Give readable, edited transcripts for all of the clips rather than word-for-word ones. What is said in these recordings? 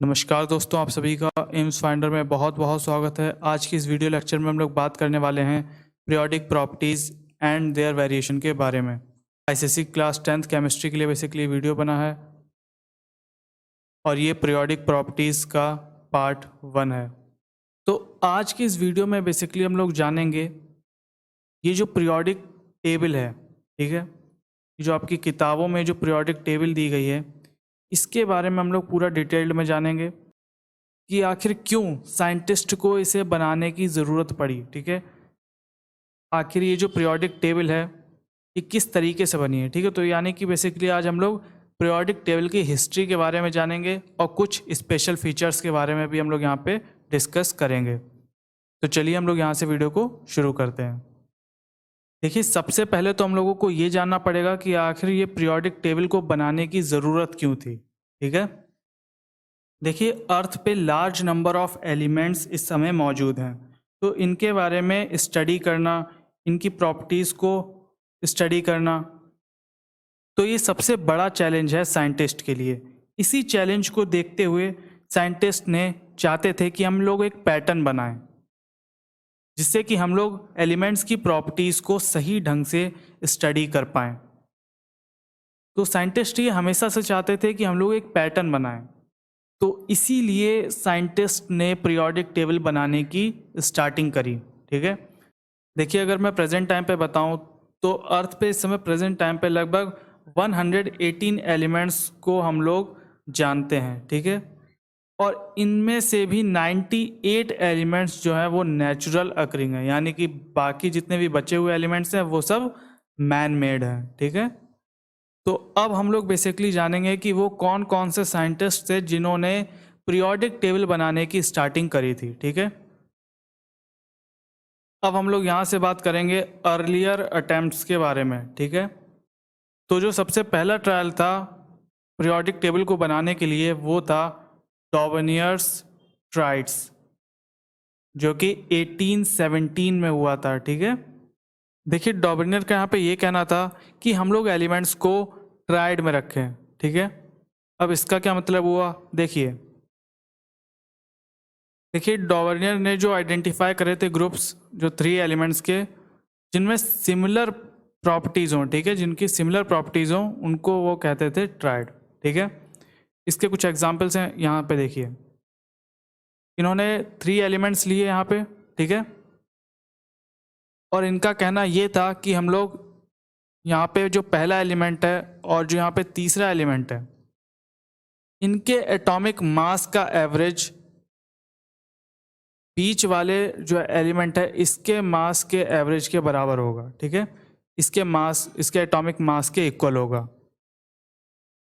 नमस्कार दोस्तों, आप सभी का एम्स फाइंडर में बहुत बहुत स्वागत है। आज की इस वीडियो लेक्चर में हम लोग बात करने वाले हैं periodic properties and their variation के बारे में। आईसीएसई क्लास 10th केमिस्ट्री के लिए बेसिकली वीडियो बना है और ये पीरियोडिक प्रॉपर्टीज़ का पार्ट 1 है। तो आज की इस वीडियो में बेसिकली हम लोग जानेंगे ये जो पीरियोडिक टेबल है, ठीक है, ये जो आपकी किताबों में जो पीरियोडिक टेबल दी गई है, इसके बारे में हम लोग पूरा डिटेल्ड में जानेंगे कि आखिर क्यों साइंटिस्ट को इसे बनाने की ज़रूरत पड़ी। ठीक है, आखिर ये जो पीरियोडिक टेबल है ये किस तरीके से बनी है। ठीक है, तो यानी कि बेसिकली आज हम लोग पीरियोडिक टेबल की हिस्ट्री के बारे में जानेंगे और कुछ स्पेशल फीचर्स के बारे में भी हम लोग यहाँ पे डिस्कस करेंगे। तो चलिए हम लोग यहाँ से वीडियो को शुरू करते हैं। देखिए, सबसे पहले तो हम लोगों को ये जानना पड़ेगा कि आखिर ये पीरियोडिक टेबल को बनाने की ज़रूरत क्यों थी। ठीक है, देखिए, अर्थ पे लार्ज नंबर ऑफ एलिमेंट्स इस समय मौजूद हैं, तो इनके बारे में स्टडी करना, इनकी प्रॉपर्टीज़ को स्टडी करना, तो ये सबसे बड़ा चैलेंज है साइंटिस्ट के लिए। इसी चैलेंज को देखते हुए साइंटिस्ट ने चाहते थे कि हम लोग एक पैटर्न बनाएं जिससे कि हम लोग एलिमेंट्स की प्रॉपर्टीज़ को सही ढंग से स्टडी कर पाएँ। तो साइंटिस्ट ये हमेशा से चाहते थे कि हम लोग एक पैटर्न बनाएं, तो इसीलिए साइंटिस्ट ने पीरियोडिक टेबल बनाने की स्टार्टिंग करी। ठीक है, देखिए, अगर मैं प्रेजेंट टाइम पे बताऊं तो अर्थ पे इस समय प्रेजेंट टाइम पे लगभग 118 एलिमेंट्स को हम लोग जानते हैं। ठीक है, और इनमें से भी 98 एलिमेंट्स जो है वो नेचुरल अकरिंग है, यानी कि बाकी जितने भी बचे हुए एलिमेंट्स हैं वो सब मैन मेड हैं। ठीक है, तो अब हम लोग बेसिकली जानेंगे कि वो कौन कौन से साइंटिस्ट थे जिन्होंने पीरियोडिक टेबल बनाने की स्टार्टिंग करी थी। ठीक है, अब हम लोग यहाँ से बात करेंगे अर्लियर अटेम्प्ट्स के बारे में। ठीक है, तो जो सबसे पहला ट्रायल था पीरियोडिक टेबल को बनाने के लिए वो था डॉबनियर्स ट्राइड्स, जो कि 1817 में हुआ था। ठीक है, देखिए, डॉबनियर का यहाँ पे ये कहना था कि हम लोग एलिमेंट्स को ट्राइड में रखें। ठीक है, अब इसका क्या मतलब हुआ, देखिए डॉबनियर ने जो आइडेंटिफाई करे थे ग्रुप्स, जो 3 एलिमेंट्स के जिनमें सिमिलर प्रॉपर्टीज़ हों, ठीक है, जिनकी सिमिलर प्रॉपर्टीज़ हों, उनको वो कहते थे ट्राइड। ठीक है, इसके कुछ एग्जांपल्स हैं यहाँ पे, देखिए इन्होंने 3 एलिमेंट्स लिए यहाँ पे। ठीक है, और इनका कहना ये था कि हम लोग यहाँ पे जो पहला एलिमेंट है और जो यहाँ पे तीसरा एलिमेंट है, इनके एटॉमिक मास का एवरेज बीच वाले जो एलिमेंट है इसके मास के एवरेज के बराबर होगा। ठीक है, इसके मास, इसके एटॉमिक मास के इक्वल होगा।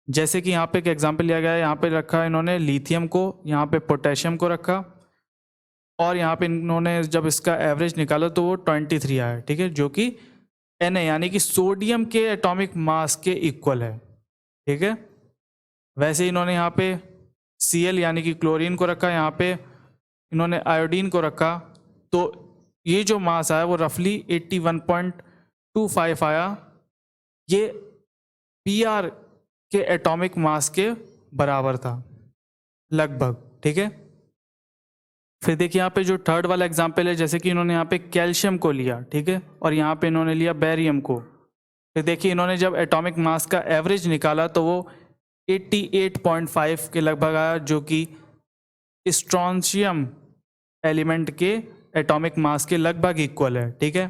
जैसे कि यहाँ पे एक एग्जांपल लिया गया है, यहाँ पे रखा इन्होंने लिथियम को, यहाँ पे पोटेशियम को रखा, और यहाँ पे इन्होंने जब इसका एवरेज निकाला तो वो 23 आया। ठीक है, जो कि Na यानी कि सोडियम के एटॉमिक मास के इक्वल है। ठीक है, वैसे इन्होंने यहाँ पे Cl यानी कि क्लोरीन को रखा, यहाँ पे इन्होंने आयोडीन को रखा, तो ये जो मास आया वो रफली 81.25 आया। ये Pr के एटॉमिक मास के बराबर था लगभग। ठीक है, फिर देखिए यहाँ पे जो थर्ड वाला एग्जाम्पल है, जैसे कि इन्होंने यहाँ पे कैल्शियम को लिया, ठीक है, और यहाँ पे इन्होंने लिया बेरियम को। फिर देखिए इन्होंने जब एटॉमिक मास का एवरेज निकाला तो वो 88.5 के लगभग आया, जो कि स्ट्रॉन्शियम एलिमेंट के एटॉमिक मास के लगभग इक्वल है। ठीक है,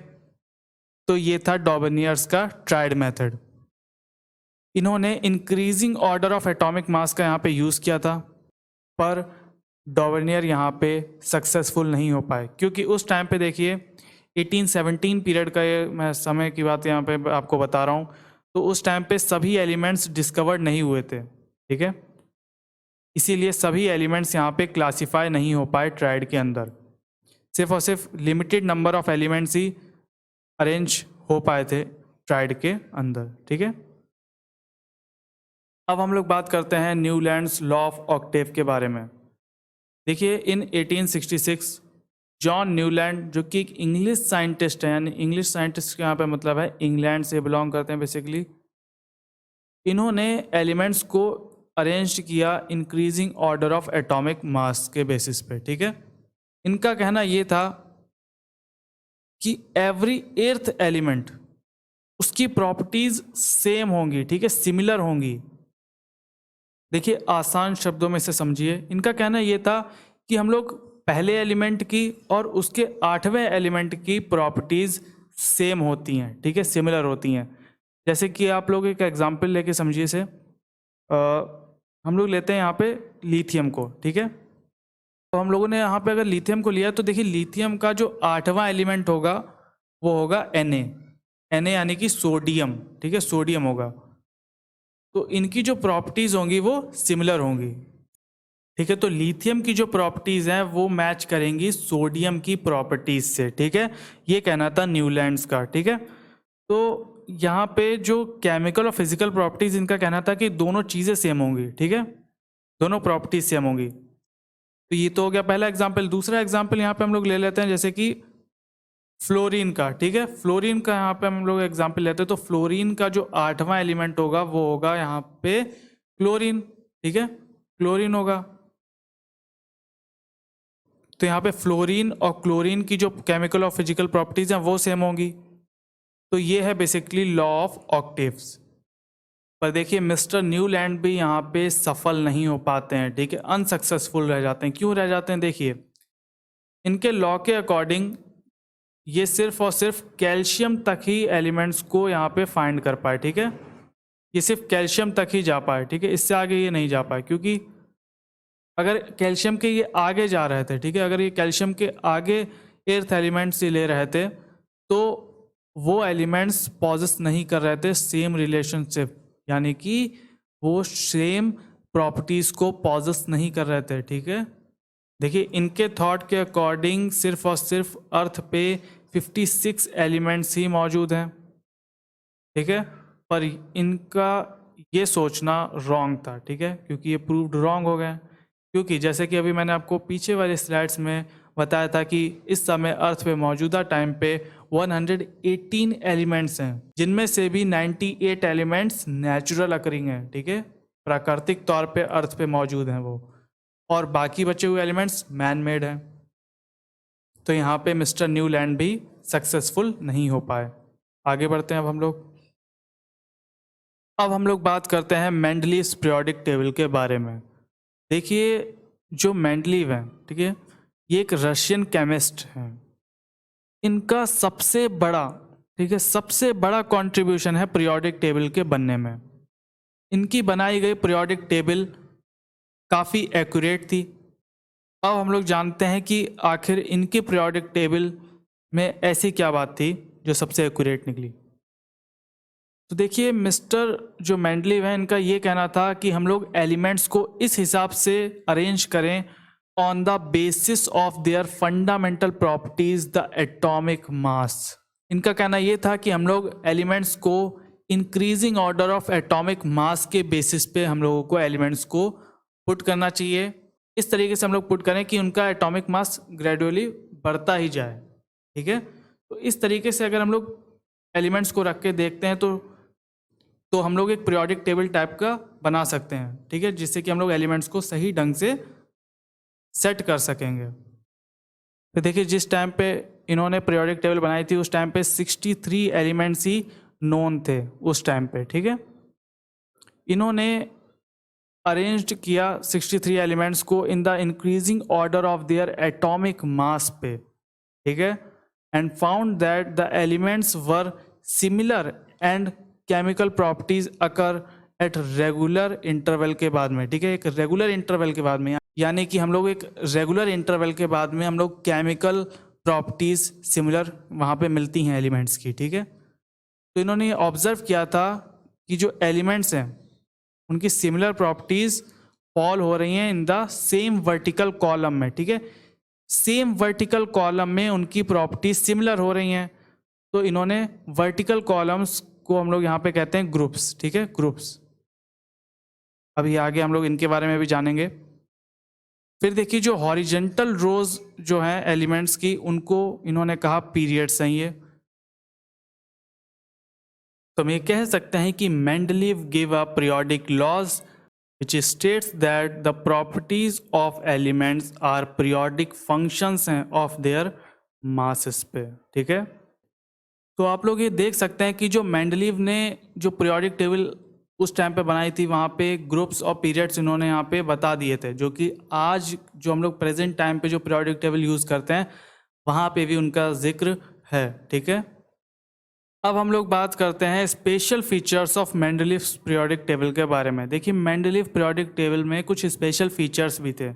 तो ये था डॉबनियर्स का ट्राइड मेथड। इन्होंने increasing order of atomic mass का यहाँ पे यूज़ किया था, पर डॉबनियर यहाँ पे सक्सेसफुल नहीं हो पाए, क्योंकि उस टाइम पे देखिए 1817 पीरियड का, ये मैं समय की बात यहाँ पे आपको बता रहा हूँ, तो उस टाइम पे सभी एलिमेंट्स डिस्कवर्ड नहीं हुए थे। ठीक है, इसीलिए सभी एलिमेंट्स यहाँ पे क्लासीफाई नहीं हो पाए ट्राइड के अंदर, सिर्फ और सिर्फ limited number of elements he arrange हो पाए थे ट्राइड के अंदर। ठीक है, अब हम लोग बात करते हैं न्यूलैंड्स लॉ ऑफ ऑक्टेव के बारे में। देखिए, इन 1866 जॉन न्यूलैंड, जो कि एक इंग्लिश साइंटिस्ट है, यानी इंग्लिश साइंटिस्ट के यहाँ पे मतलब है इंग्लैंड से बिलोंग करते हैं बेसिकली, इन्होंने एलिमेंट्स को अरेंज किया increasing order of atomic mass के बेसिस पे, ठीक है। इनका कहना ये था कि एवरी एर्थ एलिमेंट उसकी प्रॉपर्टीज सेम होंगी, ठीक है, सिमिलर होंगी। देखिए आसान शब्दों में से समझिए, इनका कहना ये था कि हम लोग पहले एलिमेंट की और उसके 8वें एलिमेंट की प्रॉपर्टीज सेम होती हैं, ठीक है, सिमिलर होती हैं। जैसे कि आप लोग एक एग्जांपल लेके समझिए से, हम लोग लेते हैं यहाँ पे लिथियम को, ठीक है। तो हम लोगों ने यहाँ पे अगर लिथियम को लिया तो देखिए लिथियम का जो 8वां एलिमेंट होगा वो होगा Na यानी कि सोडियम, ठीक है, सोडियम होगा। तो इनकी जो प्रॉपर्टीज होंगी वो सिमिलर होंगी, ठीक है। तो लिथियम की जो प्रॉपर्टीज हैं वो मैच करेंगी सोडियम की प्रॉपर्टीज से, ठीक है। ये कहना था न्यूलैंड्स का, ठीक है। तो यहाँ पे जो केमिकल और फिजिकल प्रॉपर्टीज, इनका कहना था कि दोनों चीज़ें सेम होंगी, ठीक है, दोनों प्रॉपर्टीज सेम होंगी। तो ये तो हो गया पहला एग्जाम्पल। दूसरा एग्जाम्पल यहाँ पे हम लोग ले लेते हैं जैसे कि फ्लोरीन का, ठीक है। फ्लोरीन का यहाँ पे हम लोग एग्जाम्पल लेते हैं, तो फ्लोरीन का जो 8वां एलिमेंट होगा वो होगा यहाँ पे क्लोरीन, ठीक है, क्लोरीन होगा। तो यहाँ पे फ्लोरीन और क्लोरीन की जो केमिकल और फिजिकल प्रॉपर्टीज हैं वो सेम होंगी। तो ये है बेसिकली लॉ ऑफ ऑक्टेव्स। पर देखिए मिस्टर न्यूलैंड भी यहाँ पे सफल नहीं हो पाते हैं, ठीक है, अनसक्सेसफुल रह जाते हैं। क्यों रह जाते हैं? देखिए इनके लॉ के अकॉर्डिंग ये सिर्फ और सिर्फ कैल्शियम तक ही एलिमेंट्स को यहाँ पे फाइंड कर पाए, ठीक है। ये सिर्फ कैल्शियम तक ही जा पाए, ठीक है, इससे आगे ये नहीं जा पाए। क्योंकि अगर कैल्शियम के ये आगे जा रहे थे, ठीक है, अगर ये कैल्शियम के आगे एर्थ एलिमेंट्स ही ले रहे थे तो वो एलिमेंट्स पॉजेस नहीं कर रहे थे सेम रिलेशनशिप, यानी कि वो सेम प्रॉपर्टीज को पॉजेस नहीं कर रहे थे, ठीक है। देखिए इनके थॉट के अकॉर्डिंग सिर्फ और सिर्फ अर्थ पे 56 एलिमेंट्स ही मौजूद हैं, ठीक है। पर इनका ये सोचना रॉन्ग था, ठीक है, क्योंकि ये प्रूव्ड रॉन्ग हो गए। क्योंकि जैसे कि अभी मैंने आपको पीछे वाले स्लाइड्स में बताया था कि इस समय अर्थ पे मौजूदा टाइम पे 118 एलिमेंट्स हैं, जिनमें से भी 98 एलिमेंट्स नेचुरल अकरिंग हैं, ठीक है, प्राकृतिक तौर पे अर्थ पे मौजूद हैं वो, और बाकी बचे हुए एलिमेंट्स मैन मेड हैं। तो यहाँ पे मिस्टर न्यूलैंड भी सक्सेसफुल नहीं हो पाए। आगे बढ़ते हैं अब हम लोग बात करते हैं मेंडलीव्स पीरियोडिक टेबल के बारे में। देखिए जो मेंडलीव हैं, ठीक है, ये एक रशियन केमिस्ट हैं। इनका सबसे बड़ा, ठीक है, सबसे बड़ा कंट्रीब्यूशन है पीरियोडिक टेबल के बनने में। इनकी बनाई गई पीरियोडिक टेबल काफ़ी एक्यूरेट थी। अब हम लोग जानते हैं कि आखिर इनकी पीरियोडिक टेबल में ऐसी क्या बात थी जो सबसे एक्यूरेट निकली। तो देखिए मिस्टर जो मेंडलीव है, इनका ये कहना था कि हम लोग एलिमेंट्स को इस हिसाब से अरेंज करें on the basis of their fundamental properties the atomic mass. इनका कहना ये था कि हम लोग एलिमेंट्स को increasing order of atomic mass के बेसिस पे हम लोगों को एलिमेंट्स को पुट करना चाहिए। इस तरीके से हम लोग पुट करें कि उनका एटॉमिक मास ग्रेजुअली बढ़ता ही जाए, ठीक है। तो इस तरीके से अगर हम लोग एलिमेंट्स को रख के देखते हैं तो हम लोग एक पीरियोडिक टेबल टाइप का बना सकते हैं, ठीक है, जिससे कि हम लोग एलिमेंट्स को सही ढंग से सेट कर सकेंगे। तो देखिए जिस टाइम पे इन्होंने पीरियोडिक टेबल बनाई थी उस टाइम पे 63 एलिमेंट्स ही नोन थे उस टाइम पे, ठीक है। इन्होंने अरेंज्ड किया 63 एलिमेंट्स को in the increasing order of their atomic mass पे, ठीक है, and found that the elements were similar and chemical properties occur at regular interval के बाद में, ठीक है, एक रेगुलर इंटरवल के बाद में, यानी कि हम लोग एक रेगुलर इंटरवल के बाद में हम लोग केमिकल प्रॉपर्टीज सिमिलर वहाँ पे मिलती हैं एलिमेंट्स की, ठीक है। तो इन्होंने ऑब्जर्व किया था कि जो एलिमेंट्स हैं उनकी सिमिलर प्रॉपर्टीज फॉल हो रही हैं in the same vertical column में, ठीक है, सेम वर्टिकल कॉलम में उनकी प्रॉपर्टीज सिमिलर हो रही हैं। तो इन्होंने वर्टिकल कॉलम्स को हम लोग यहाँ पे कहते हैं ग्रुप्स, ठीक है, ग्रुप्स। अभी आगे हम लोग इनके बारे में भी जानेंगे। फिर देखिए जो हॉरिजेंटल रोज जो हैं एलिमेंट्स की, उनको इन्होंने कहा पीरियड्स हैं ये। तो हम ये कह सकते हैं कि Mendeleev give a periodic laws which states that the properties of elements are periodic functions हैं of their masses पे, ठीक है। तो आप लोग ये देख सकते हैं कि जो मेंडलीव ने जो पीरियोडिक टेबल उस टाइम पे बनाई थी, वहाँ पे ग्रुप्स और पीरियड्स इन्होंने यहाँ पे बता दिए थे, जो कि आज जो हम लोग प्रेजेंट टाइम पे जो पीरियोडिक टेबल यूज़ करते हैं वहाँ पे भी उनका जिक्र है, ठीक है। अब हम लोग बात करते हैं special features of Mendeleev periodic table के बारे में। देखिए मेंडलीव पीरियोडिक टेबल में कुछ स्पेशल फीचर्स भी थे।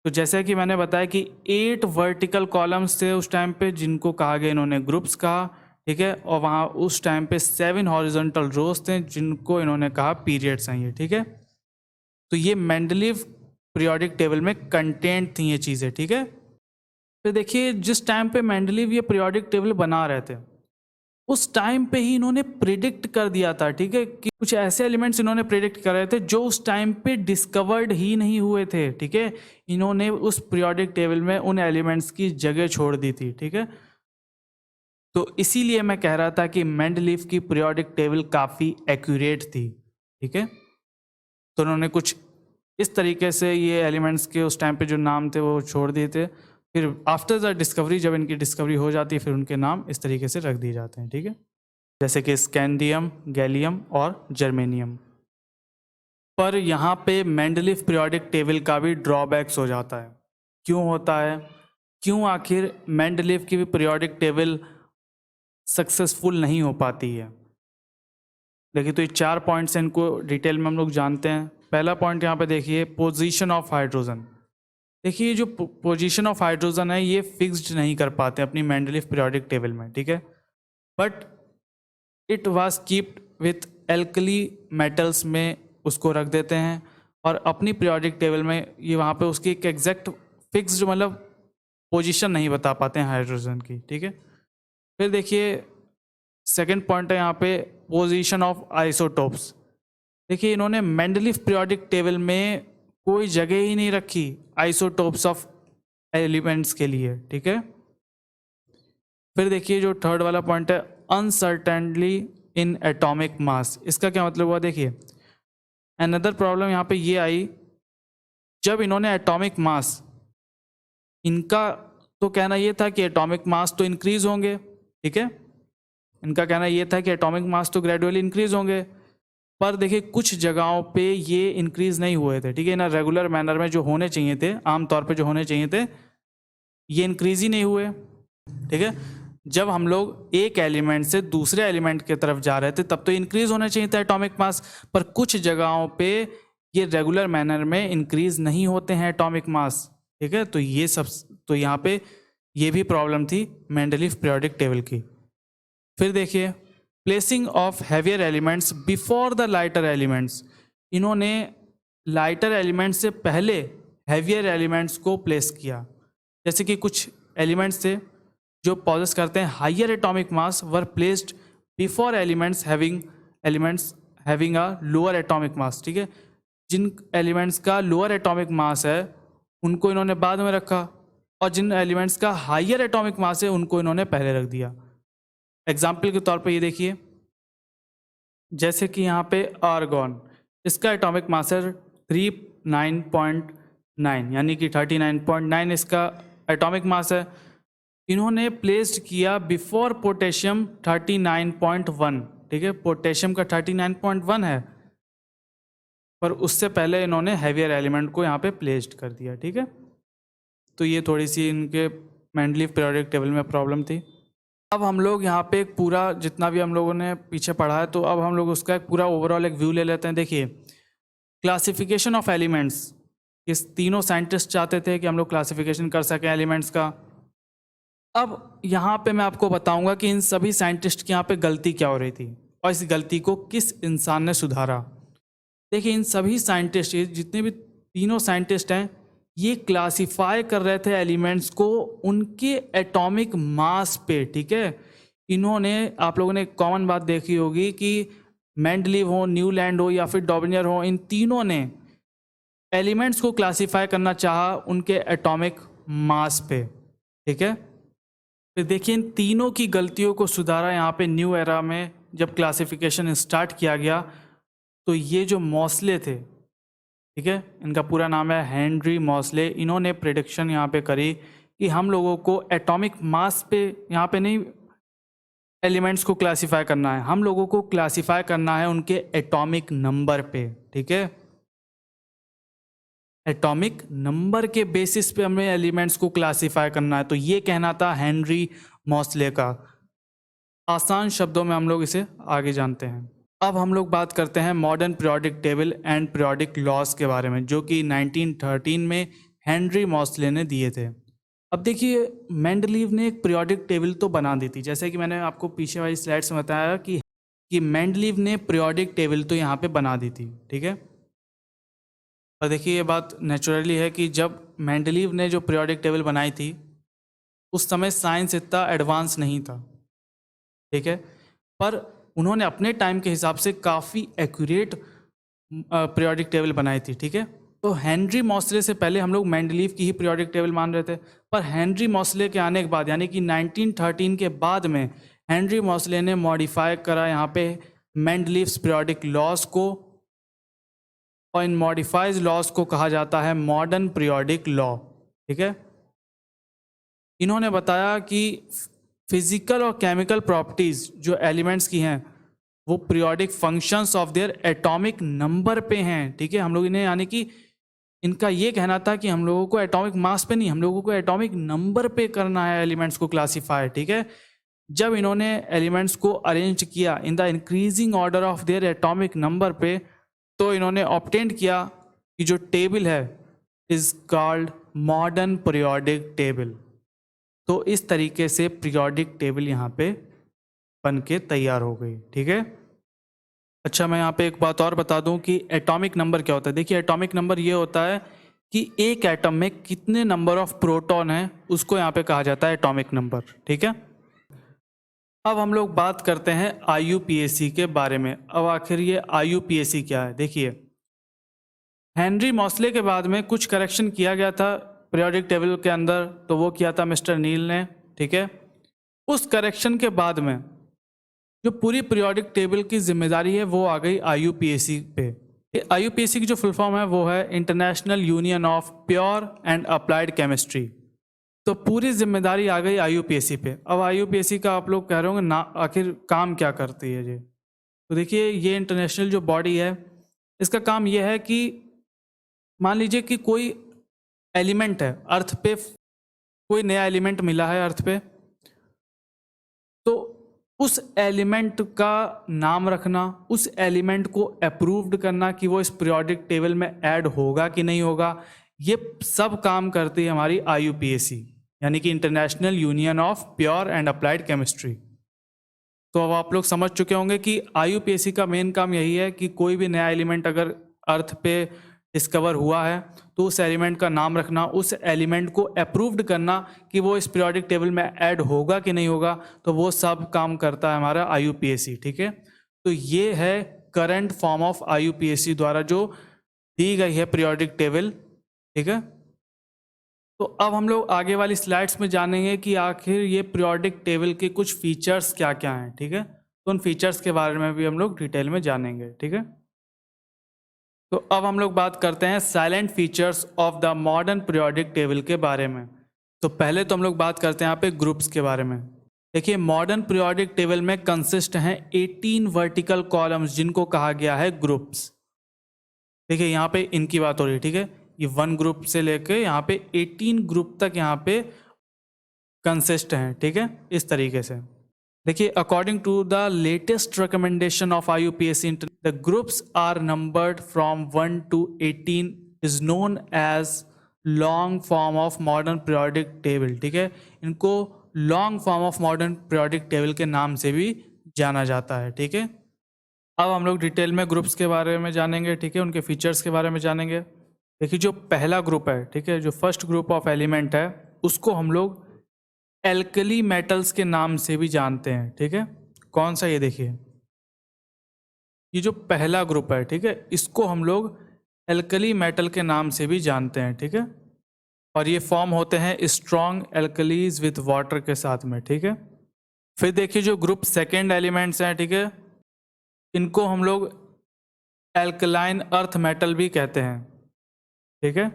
तो जैसे कि मैंने बताया कि 8 वर्टिकल कॉलम्स थे उस टाइम पे, जिनको कहा गया इन्होंने ग्रुप्स कहा, ठीक है। और वहाँ उस टाइम पे 7 हॉरिजॉन्टल रोज थे, जिनको इन्होंने कहा पीरियड्स हैं ये, ठीक है। तो ये मेंडलीव पीरियोडिक टेबल में कंटेंट थी ये चीज़ें, ठीक है। फिर देखिए जिस टाइम पे मेंडलीव ये पीरियोडिक टेबल बना रहे थे, उस टाइम पे ही इन्होंने प्रिडिक्ट कर दिया था, ठीक है, कि कुछ ऐसे एलिमेंट्स इन्होंने प्रिडिक्ट कर रहे थे जो उस टाइम पे डिस्कवर्ड ही नहीं हुए थे, ठीक है। इन्होंने उस पीरियोडिक टेबल में उन एलिमेंट्स की जगह छोड़ दी थी, ठीक है। तो इसीलिए मैं कह रहा था कि मेंडलीव की पीरियोडिक टेबल काफ़ी एक्यूरेट थी, ठीक है। तो उन्होंने कुछ इस तरीके से ये एलिमेंट्स के उस टाइम पे जो नाम थे वो छोड़ दिए थे। फिर आफ्टर द डिस्कवरी, जब इनकी डिस्कवरी हो जाती है, फिर उनके नाम इस तरीके से रख दिए जाते हैं, ठीक है, जैसे कि स्कैंडियम, गैलियम और जर्मेनियम। पर यहाँ पे मेंडलीव पीरियोडिक टेबल का भी ड्रॉबैक्स हो जाता है। क्यों होता है? क्यों आखिर मेंडलीव की भी पीरियोडिक टेबल सक्सेसफुल नहीं हो पाती है? देखिए तो ये 4 पॉइंट्स हैं, इनको डिटेल में हम लोग जानते हैं। पहला पॉइंट यहाँ पे देखिए, पोजीशन ऑफ हाइड्रोजन। देखिए जो पोजीशन ऑफ हाइड्रोजन है ये फिक्स्ड नहीं कर पाते अपनी मेंडलीव पीरियोडिक टेबल में, ठीक है। But it was keeped with alkali metals में उसको रख देते हैं, और अपनी पीरियोडिक टेबल में ये वहाँ पे उसकी एक एग्जैक्ट फिक्स्ड मतलब पोजीशन नहीं बता पाते हैं हाइड्रोजन की, ठीक है। फिर देखिए सेकंड पॉइंट है यहाँ पे, पोजीशन ऑफ आइसोटोप्स। देखिए इन्होंने मेंडलीव पीरियोडिक टेबल में कोई जगह ही नहीं रखी आइसोटोप्स ऑफ एलिमेंट्स के लिए, ठीक है। फिर देखिए जो थर्ड वाला पॉइंट है, अनसर्टेनली इन एटॉमिक मास। इसका क्या मतलब हुआ? देखिए अनदर प्रॉब्लम यहाँ पे ये आई, जब इन्होंने एटॉमिक मास, इनका तो कहना ये था कि एटॉमिक मास तो इंक्रीज होंगे, ठीक है। इनका कहना ये था कि एटॉमिक मास तो ग्रेजुअली इंक्रीज होंगे, पर देखिए कुछ जगहों पे ये इंक्रीज नहीं हुए थे, ठीक है ना। रेगुलर मैनर में जो होने चाहिए थे, आमतौर पे जो होने चाहिए थे, ये इंक्रीज ही नहीं हुए, ठीक है। जब हम लोग एक एलिमेंट से दूसरे एलिमेंट की तरफ जा रहे थे तब तो इंक्रीज होना चाहिए था एटॉमिक मास, पर कुछ जगहों पे ये रेगुलर मैनर में इंक्रीज नहीं होते हैं एटॉमिक मास, ठीक है। तो ये सब, तो यहाँ पे ये भी प्रॉब्लम थी मेंडलीव पीरियोडिक टेबल की। फिर देखिए placing of heavier elements before the lighter elements. इन्होंने लाइटर एलिमेंट्स से पहले हैवियर एलिमेंट्स को प्लेस किया। जैसे कि कुछ एलिमेंट्स थे जो पॉजेस करते हैं higher atomic mass, were placed before elements having a lower atomic mass, ठीक है। जिन एलिमेंट्स का लोअर एटॉमिक मास है उनको इन्होंने बाद में रखा, और जिन एलिमेंट्स का हायर एटॉमिक मास है उनको इन्होंने पहले रख दिया। एग्जाम्पल के तौर पे ये देखिए, जैसे कि यहाँ पे आर्गॉन, इसका एटॉमिक मास है 39.9, यानी कि 39.9 इसका एटॉमिक मास है। इन्होंने प्लेस्ड किया बिफोर पोटेशियम 39.1, ठीक है। पोटेशियम का 39.1 है, पर उससे पहले इन्होंने हैवियर एलिमेंट को यहाँ पे प्लेस्ड कर दिया, ठीक है। तो ये थोड़ी सी इनके मेंडलीव पीरियोडिक टेबल में प्रॉब्लम थी। अब हम लोग यहाँ पे एक पूरा जितना भी हम लोगों ने पीछे पढ़ा है, तो अब हम लोग उसका एक पूरा ओवरऑल एक व्यू ले लेते हैं। देखिए क्लासिफिकेशन ऑफ एलिमेंट्स, इस तीनों साइंटिस्ट चाहते थे कि हम लोग क्लासिफिकेशन कर सकें एलिमेंट्स का। अब यहाँ पे मैं आपको बताऊंगा कि इन सभी साइंटिस्ट की यहाँ पे गलती क्या हो रही थी और इस गलती को किस इंसान ने सुधारा। देखिए इन सभी साइंटिस्ट, जितने भी तीनों साइंटिस्ट हैं, ये क्लासिफाई कर रहे थे एलिमेंट्स को उनके एटॉमिक मास पे, ठीक है। इन्होंने, आप लोगों ने एक कॉमन बात देखी होगी कि मेंडलीव हो, न्यूलैंड हो या फिर डॉबनियर हो, इन तीनों ने एलिमेंट्स को क्लासिफाई करना चाहा उनके एटॉमिक मास पे, ठीक है। फिर देखिए इन तीनों की गलतियों को सुधारा यहाँ पे न्यू एरा में, जब क्लासिफिकेशन स्टार्ट किया गया। तो ये जो मॉसले थे, ठीक है। इनका पूरा नाम है हेनरी मॉसले। इन्होंने प्रिडिक्शन यहाँ पे करी कि हम लोगों को एटॉमिक मास पे यहाँ पे नहीं एलिमेंट्स को क्लासिफाई करना है, हम लोगों को क्लासिफाई करना है उनके एटॉमिक नंबर पे। ठीक है, एटॉमिक नंबर के बेसिस पे हमें एलिमेंट्स को क्लासिफाई करना है। तो ये कहना था हेनरी मॉसले का। आसान शब्दों में हम लोग इसे आगे जानते हैं। अब हम लोग बात करते हैं modern periodic table and periodic laws के बारे में, जो कि 1913 में हेनरी मॉसले ने दिए थे। अब देखिए, मेंडलीव ने एक पीरियोडिक टेबल तो बना दी थी, जैसे कि मैंने आपको पीछे वाली स्लाइड्स में बताया कि मेंडलीव ने पीरियोडिक टेबल तो यहाँ पे बना दी थी। ठीक है, और देखिए ये बात नेचुरली है कि जब मेंडलीव ने जो पीरियोडिक टेबल बनाई थी उस समय साइंस इतना एडवांस नहीं था। ठीक है, पर उन्होंने अपने टाइम के हिसाब से काफ़ी एक्यूरेट पीरियोडिक टेबल बनाई थी। ठीक है, तो हेनरी मॉसले से पहले हम लोग मेंडलीव की ही पीरियोडिक टेबल मान रहे थे, पर हेनरी मॉसले के आने के बाद यानी कि 1913 के बाद में हेनरी मॉसले ने मॉडिफाई करा यहाँ पे मेंडलीव्स पीरियोडिक लॉज को, और इन मॉडिफाइड लॉज को कहा जाता है मॉडर्न पीरियोडिक लॉ। ठीक है, इन्होंने बताया कि फिजिकल और केमिकल प्रॉपर्टीज जो एलिमेंट्स की हैं वो periodic functions of their atomic number पे हैं। ठीक है, हम लोग इन्हें यानी कि इनका ये कहना था कि हम लोगों को एटॉमिक मास पे नहीं, हम लोगों को एटॉमिक नंबर पे करना है एलिमेंट्स को क्लासीफाई। ठीक है, जब इन्होंने एलिमेंट्स को अरेंज किया in the increasing order of their atomic number पे, तो इन्होंने ऑब्टेन किया कि जो टेबल है is called modern periodic table. तो इस तरीके से पीरियोडिक टेबल यहाँ पे बन के तैयार हो गई। ठीक है, अच्छा मैं यहाँ पे एक बात और बता दूं कि एटॉमिक नंबर क्या होता है। देखिए, एटॉमिक नंबर ये होता है कि एक एटम में कितने नंबर ऑफ प्रोटॉन है उसको यहाँ पे कहा जाता है एटॉमिक नंबर। ठीक है, अब हम लोग बात करते हैं IUPAC के बारे में। अब आखिर ये IUPAC क्या है? देखिए, हेनरी मॉसले के बाद में कुछ करेक्शन किया गया था पीरियोडिक टेबल के अंदर, तो वो किया था मिस्टर नील ने। ठीक है, उस करेक्शन के बाद में जो पूरी पीरियोडिक टेबल की जिम्मेदारी है वो आ गई IUPAC पे। IUPAC की जो फुल फॉर्म है वो है international union of pure and applied chemistry. तो पूरी जिम्मेदारी आ गई IUPAC पे। अब IUPAC का आप लोग कह रहे होंगे ना, आखिर काम क्या करती है ये? तो देखिए, ये इंटरनेशनल जो बॉडी है इसका काम ये है कि मान लीजिए कि कोई एलिमेंट है अर्थ पे, कोई नया एलिमेंट मिला है अर्थ पे, तो उस एलिमेंट का नाम रखना, उस एलिमेंट को अप्रूव्ड करना कि वो इस पीरियोडिक टेबल में ऐड होगा कि नहीं होगा, ये सब काम करती है हमारी IUPAC, यानी कि international union of pure and applied chemistry. तो अब आप लोग समझ चुके होंगे कि IUPAC का मेन काम यही है कि कोई भी नया एलिमेंट अगर अर्थ पे डिस्कवर हुआ है तो उस एलिमेंट का नाम रखना, उस एलिमेंट को अप्रूव्ड करना कि वो इस पीरियोडिक टेबल में ऐड होगा कि नहीं होगा, तो वो सब काम करता है हमारा IUPAC। ठीक है, तो ये है करंट फॉर्म ऑफ IUPAC द्वारा जो दी गई है पीरियोडिक टेबल। ठीक है, तो अब हम लोग आगे वाली स्लाइड्स में जानेंगे कि आखिर ये पीरियोडिक टेबल के कुछ फीचर्स क्या क्या हैं। ठीक है, तो उन फीचर्स के बारे में भी हम लोग डिटेल में जानेंगे। ठीक है, तो अब हम लोग बात करते हैं salient features of the modern periodic table के बारे में। तो पहले तो हम लोग बात करते हैं यहाँ पे ग्रुप्स के बारे में। देखिए, मॉडर्न पीरियोडिक टेबल में कंसिस्ट हैं 18 वर्टिकल कॉलम्स जिनको कहा गया है ग्रुप्स। देखिए, यहाँ पे इनकी बात हो रही है। ठीक है, ये 1 ग्रुप से लेके यहाँ पे 18 ग्रुप तक यहाँ पे कंसिस्ट हैं। ठीक है, इस तरीके से देखिए, according to the latest recommendation of IUPAC, the groups are numbered from 1 to 18 is known as long form of modern periodic table. ठीक है, इनको long form of modern periodic table के नाम से भी जाना जाता है। ठीक है, अब हम लोग डिटेल में ग्रुप्स के बारे में जानेंगे। ठीक है, उनके फीचर्स के बारे में जानेंगे। देखिए, जो पहला ग्रुप है, ठीक है, जो फर्स्ट ग्रुप ऑफ एलिमेंट है उसको हम लोग एल्कली मेटल्स के नाम से भी जानते हैं। ठीक है, कौन सा? ये देखिए, ये जो पहला ग्रुप है, ठीक है, इसको हम लोग एल्कली मेटल के नाम से भी जानते हैं। ठीक है, और ये फॉर्म होते हैं स्ट्रॉन्ग एल्कलीज विथ वाटर के साथ में। ठीक है, फिर देखिए जो ग्रुप सेकेंड एलिमेंट्स हैं, ठीक है, इनको हम लोग एल्कलाइन अर्थ मेटल भी कहते हैं। ठीक है।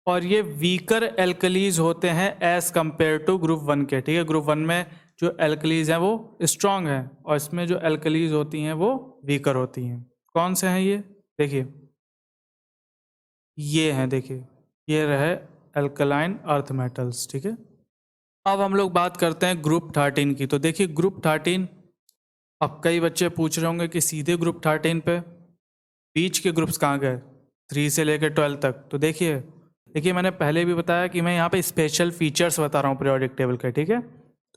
और ये वीकर एल्कलीज होते हैं as compared to group one के, ठीक है। ग्रुप वन में जो एल्कलीज हैं वो स्ट्रांग हैं और इसमें जो एल्कलीज होती हैं वो वीकर होती हैं। कौन से हैं ये? देखिए ये हैं, देखिए ये रहे अल्कलाइन अर्थ मेटल्स, ठीक है। अब हम लोग बात करते हैं ग्रुप 13 की। तो देखिए ग्रुप 13, अब कई बच्चे पूछ रहे होंगे कि सीधे ग्रुप 13 पे, बीच के ग्रुप्स कहाँ गए 3 से लेकर 12 तक। तो देखिए मैंने पहले भी बताया कि मैं यहाँ पे स्पेशल फीचर्स बता रहा हूँ पीरियोडिक टेबल के, ठीक है।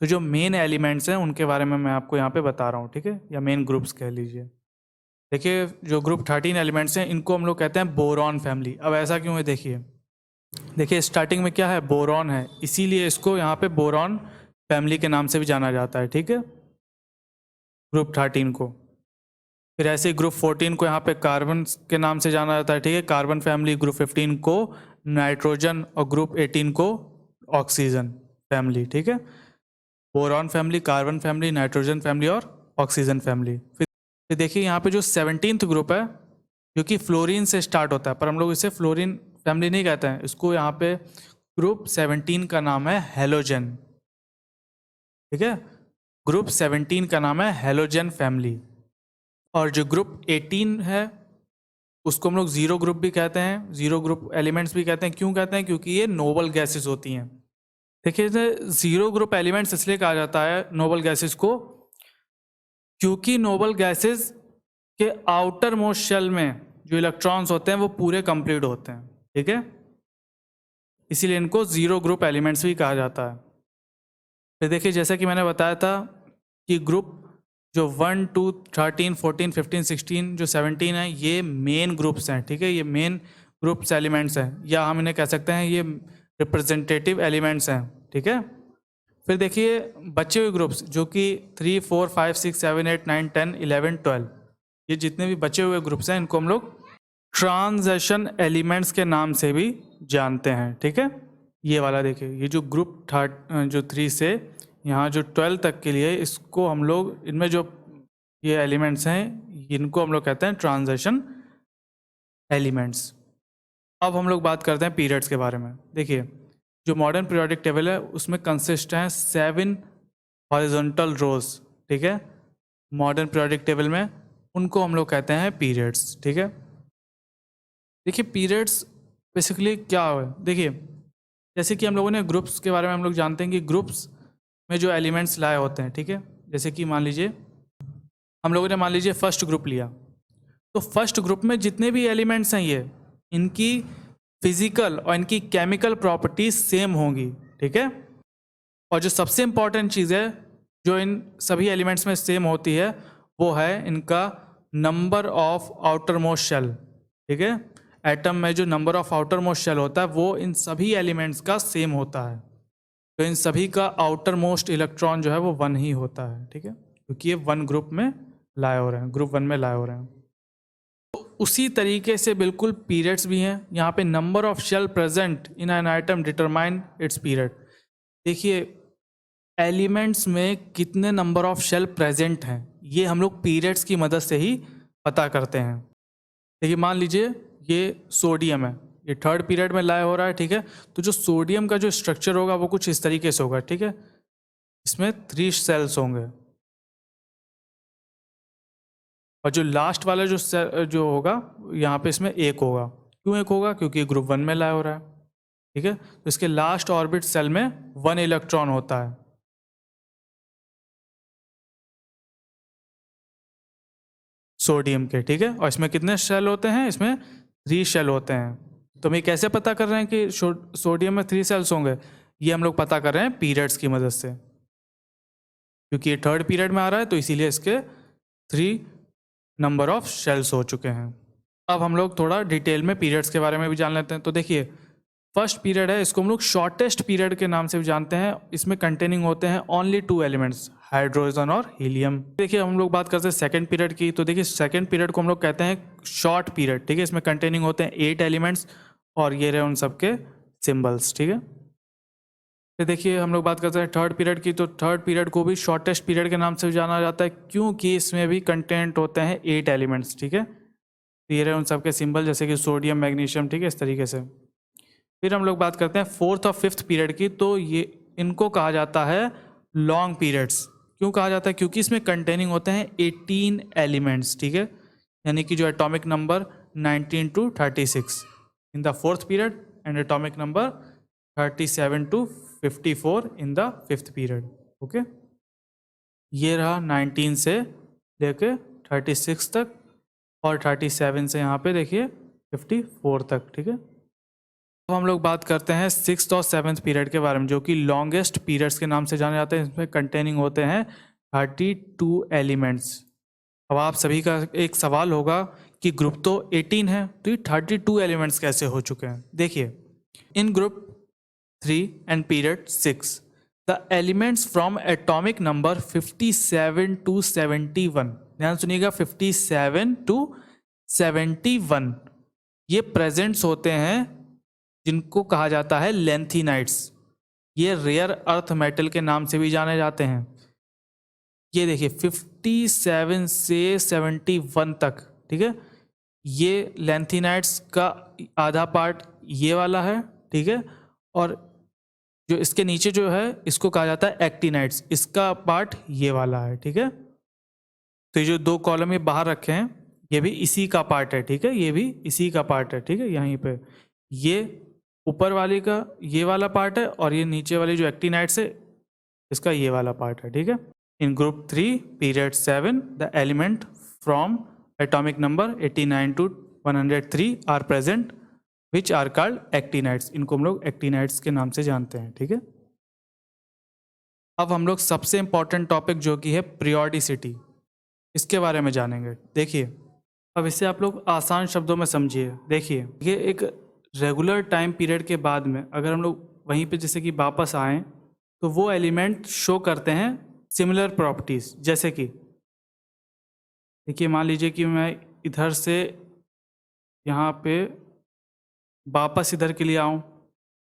तो जो मेन एलिमेंट्स हैं उनके बारे में मैं आपको यहाँ पे बता रहा हूँ, ठीक है, या मेन ग्रुप्स कह लीजिए। देखिए जो ग्रुप 13 एलिमेंट्स हैं इनको हम लोग कहते हैं बोरॉन फैमिली। अब ऐसा क्यों है? देखिए स्टार्टिंग में क्या है? बोरॉन है, इसीलिए इसको यहाँ पे बोरॉन फैमिली के नाम से भी जाना जाता है, ठीक है, ग्रुप 13 को। फिर ऐसे ही ग्रुप 14 को यहाँ पे कार्बन के नाम से जाना जाता है, ठीक है, कार्बन फैमिली। ग्रुप 15 को नाइट्रोजन और ग्रुप 18 को ऑक्सीजन फैमिली, ठीक है। Boron family, carbon family, nitrogen family और ऑक्सीजन फैमिली। फिर देखिए यहाँ पे जो 17th ग्रुप है जो कि फ्लोरीन से स्टार्ट होता है, पर हम लोग इसे फ्लोरीन फैमिली नहीं कहते हैं, इसको यहाँ पे ग्रुप 17 का नाम है हेलोजन, ठीक है। ग्रुप 17 का नाम है हेलोजन फैमिली। और जो ग्रुप 18 है उसको हम लोग जीरो ग्रुप भी कहते हैं, जीरो ग्रुप एलिमेंट्स भी कहते हैं। क्यों कहते हैं? क्योंकि ये नोबल गैसेस होती हैं। देखिए जीरो ग्रुप एलिमेंट्स इसलिए कहा जाता है नोबल गैसेस को, क्योंकि नोबल गैसेस के आउटर मोस्ट शेल में जो इलेक्ट्रॉन्स होते हैं वो पूरे कंप्लीट होते हैं, ठीक है, इसीलिए इनको जीरो ग्रुप एलिमेंट्स भी कहा जाता है। फिर देखिए जैसा कि मैंने बताया था कि ग्रुप जो 1, 2, 13, 14, 15, 16 जो 17 है ये मेन ग्रुप्स हैं, ठीक है, ये मेन ग्रुप्स एलिमेंट्स हैं, या हम इन्हें कह सकते हैं ये रिप्रेजेंटेटिव एलिमेंट्स हैं, ठीक है। फिर देखिए बचे हुए ग्रुप्स जो कि 3, 4, 5, 6, 7, 8, 9, 10, 11, 12, ये जितने भी बचे हुए ग्रुप्स हैं इनको हम लोग ट्रांजिशन एलिमेंट्स के नाम से भी जानते हैं, ठीक है। ये वाला देखिए, ये जो ग्रुप जो 3 से यहाँ जो 12 तक के लिए, इसको हम लोग, इनमें जो ये एलिमेंट्स हैं इनको हम लोग कहते हैं ट्रांजिशन एलिमेंट्स। अब हम लोग बात करते हैं पीरियड्स के बारे में। देखिए जो मॉडर्न पीरियोडिक टेबल है उसमें कंसिस्ट हैं 7 हॉरिजॉन्टल रोज, ठीक है, मॉडर्न पीरियोडिक टेबल में, उनको हम लोग कहते हैं पीरियड्स, ठीक है। देखिए पीरियड्स बेसिकली क्या है? देखिए जैसे कि हम लोगों ने ग्रुप्स के बारे में हम लोग जानते हैं कि ग्रुप्स में जो एलिमेंट्स लाए होते हैं, ठीक है, जैसे कि मान लीजिए हम लोगों ने मान लीजिए फर्स्ट ग्रुप लिया, तो फर्स्ट ग्रुप में जितने भी एलिमेंट्स हैं ये, इनकी फिजिकल और इनकी केमिकल प्रॉपर्टीज सेम होंगी, ठीक है। और जो सबसे इम्पॉर्टेंट चीज़ है जो इन सभी एलिमेंट्स में सेम होती है वो है इनका number of outer most shell, ठीक है। एटम में जो number of outer most shell होता है वो इन सभी एलिमेंट्स का सेम होता है, तो इन सभी का आउटर मोस्ट इलेक्ट्रॉन जो है वो 1 ही होता है, ठीक है, क्योंकि ये 1 ग्रुप में लाए हो रहे हैं, ग्रुप 1 में लाए हो रहे हैं। तो उसी तरीके से बिल्कुल पीरियड्स भी हैं। यहाँ पे number of shell present in an atom determine its period. देखिए एलिमेंट्स में कितने नंबर ऑफ शेल प्रेजेंट हैं ये हम लोग पीरियड्स की मदद से ही पता करते हैं। देखिए मान लीजिए ये सोडियम है, ये थर्ड पीरियड में लाया हो रहा है, ठीक है, तो जो सोडियम का जो स्ट्रक्चर होगा वो कुछ इस तरीके से होगा, ठीक है, इसमें 3 सेल्स होंगे, और जो लास्ट वाला जो होगा यहाँ पे इसमें 1 होगा। क्यों 1 होगा? क्योंकि ग्रुप 1 में लाया हो रहा है, ठीक है, तो इसके लास्ट ऑर्बिट सेल में 1 इलेक्ट्रॉन होता है। सोडियम के, ठीक है, और इसमें कितने शेल होते हैं? इसमें 3 शेल होते हैं। तो हम ये कैसे पता कर रहे हैं कि सोडियम में 3 सेल्स होंगे? ये हम लोग पता कर रहे हैं पीरियड्स की मदद से, क्योंकि ये थर्ड पीरियड में आ रहा है तो इसीलिए इसके 3 नंबर ऑफ शेल्स हो चुके हैं। अब हम लोग थोड़ा डिटेल में पीरियड्स के बारे में भी जान लेते हैं। तो देखिए फर्स्ट पीरियड है, इसको हम लोग शॉर्टेस्ट पीरियड के नाम से भी जानते हैं। इसमें कंटेनिंग होते हैं ओनली 2 एलिमेंट्स, हाइड्रोजन और हीलियम। देखिए हम लोग बात करते हैं सेकंड पीरियड की, तो देखिए सेकंड पीरियड को हम लोग कहते हैं शॉर्ट पीरियड, ठीक है, इसमें कंटेनिंग होते हैं 8 एलिमेंट्स और ये रहे उन सबके सिंबल्स, ठीक है। फिर देखिए हम लोग बात करते हैं थर्ड पीरियड की, तो थर्ड पीरियड को भी शॉर्टेस्ट पीरियड के नाम से भी जाना जाता है, क्योंकि इसमें भी कंटेंट होते हैं 8 एलिमेंट्स, ठीक है, तो ये रहे उन सबके सिंबल, जैसे कि सोडियम, मैग्नीशियम, ठीक है, इस तरीके से। फिर हम लोग बात करते हैं फोर्थ और फिफ्थ पीरियड की, तो ये इनको कहा जाता है लॉन्ग पीरियड्स। क्यों कहा जाता है? क्योंकि इसमें कंटेनिंग होते हैं 18 एलिमेंट्स, ठीक है, यानी कि जो atomic number 19 to 36 in the fourth period and atomic number 37 to 54 in the fifth period. Okay, ये रहा 19 से लेके 36 तक और 37 से यहाँ पे देखिए 54 तक, ठीक है। अब हम लोग बात करते हैं सिक्स्थ और सेवन्थ पीरियड के बारे में, जो कि लॉन्गेस्ट पीरियड्स के नाम से जाने जाते हैं। इसमें कंटेनिंग होते हैं 32 एलिमेंट्स। अब आप सभी का एक सवाल होगा कि ग्रुप तो 18 है, तो ये 32 एलिमेंट्स कैसे हो चुके हैं? देखिए, in group 3 and period 6 the elements from atomic number 57 to 71, ध्यान सुनिएगा, 57 to 71 ये प्रेजेंट्स होते हैं, जिनको कहा जाता है लेंथीनाइट्स। ये रेयर अर्थ मेटल के नाम से भी जाने जाते हैं। ये देखिए 57 से 71 तक, ठीक है, ये लेंथीनाइट्स का आधा पार्ट ये वाला है, ठीक है, और जो इसके नीचे जो है इसको कहा जाता है एक्टिनाइट्स, इसका पार्ट ये वाला है, ठीक है। तो ये जो दो कॉलम ये बाहर रखे हैं ये भी इसी का पार्ट है, ठीक है, ये भी इसी का पार्ट है, ठीक है। यहीं पे ये ऊपर वाले का ये वाला पार्ट है और ये नीचे वाली जो एक्टिनाइट्स है इसका ये वाला पार्ट है, ठीक है। इन ग्रुप 3 पीरियड 7 the element from atomic number 89 to 103 are present which are called actinides. इनको हम लोग एक्टिनाइट्स के नाम से जानते हैं, ठीक है। अब हम लोग सबसे इंपॉर्टेंट टॉपिक जो कि है पीरियोडिसिटी, इसके बारे में जानेंगे। देखिए, अब इसे आप लोग आसान शब्दों में समझिए। देखिए, ये एक रेगुलर टाइम पीरियड के बाद में अगर हम लोग वहीं पे जैसे कि वापस आएँ तो वो एलिमेंट शो करते हैं सिमिलर प्रॉपर्टीज़। जैसे कि देखिए, मान लीजिए कि मैं इधर से यहाँ पे वापस इधर के लिए आऊँ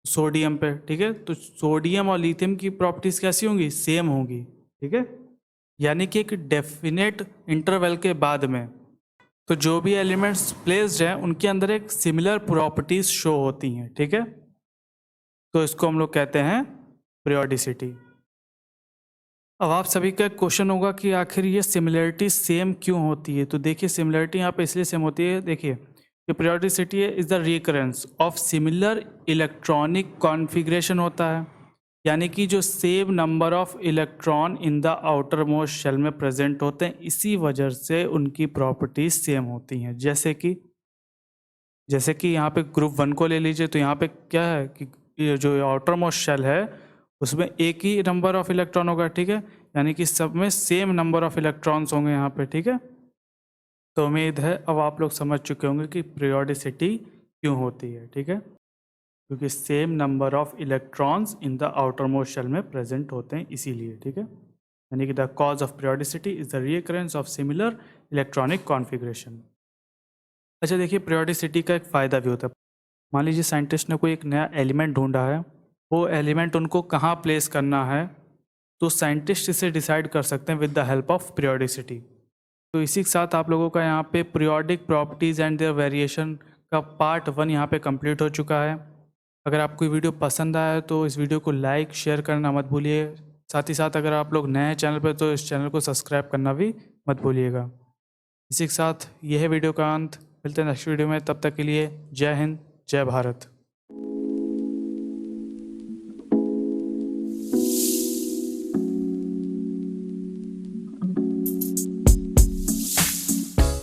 सोडियम पे, ठीक है, तो सोडियम और लिथियम की प्रॉपर्टीज़ कैसी होंगी? सेम होंगी, ठीक है। यानी कि एक डेफिनेट इंटरवल के बाद में तो जो भी एलिमेंट्स प्लेस्ड हैं उनके अंदर एक सिमिलर प्रॉपर्टीज शो होती हैं, ठीक है। तो इसको हम लोग कहते हैं पीरियोडिसिटी। अब आप सभी का क्वेश्चन होगा कि आखिर ये सिमिलरिटी सेम क्यों होती है? तो देखिए, सिमिलरिटी यहाँ पे इसलिए सेम होती है। देखिए, ये पीरियोडिसिटी है is the recurrence of similar electronic configuration होता है, यानी कि जो same number of electron in the outer most shell में प्रेजेंट होते हैं, इसी वजह से उनकी प्रॉपर्टीज सेम होती हैं। जैसे कि यहाँ पे ग्रुप 1 को ले लीजिए, तो यहाँ पे क्या है कि ये जो आउटर मोस्ट शेल है उसमें एक ही नंबर ऑफ इलेक्ट्रॉन होगा, ठीक है, यानी कि सब में सेम नंबर ऑफ इलेक्ट्रॉन्स होंगे यहाँ पे, ठीक है। तो उम्मीद है अब आप लोग समझ चुके होंगे कि पीरियोडिसिटी क्यों होती है, ठीक है, क्योंकि same number of electrons in the outer most shell में प्रेजेंट होते हैं, इसीलिए, ठीक है। यानी कि the cause of periodicity is the recurrence of similar electronic configuration. अच्छा, देखिए, पीरियोडिसिटी का एक फ़ायदा भी होता है। मान लीजिए साइंटिस्ट ने कोई एक नया एलिमेंट ढूंढा है, वो एलिमेंट उनको कहाँ प्लेस करना है, तो साइंटिस्ट इसे डिसाइड कर सकते हैं with the help of periodicity. तो इसी के साथ आप लोगों का यहाँ पे periodic properties and their variation का पार्ट 1 यहाँ पे कंप्लीट हो चुका है। अगर आपको वीडियो पसंद आया तो इस वीडियो को लाइक शेयर करना मत भूलिए। साथ ही साथ अगर आप लोग नए हैं चैनल पर तो इस चैनल को सब्सक्राइब करना भी मत भूलिएगा। इसी के साथ यह है वीडियो का अंत। मिलते हैं नेक्स्ट वीडियो में, तब तक के लिए जय हिंद, जय भारत।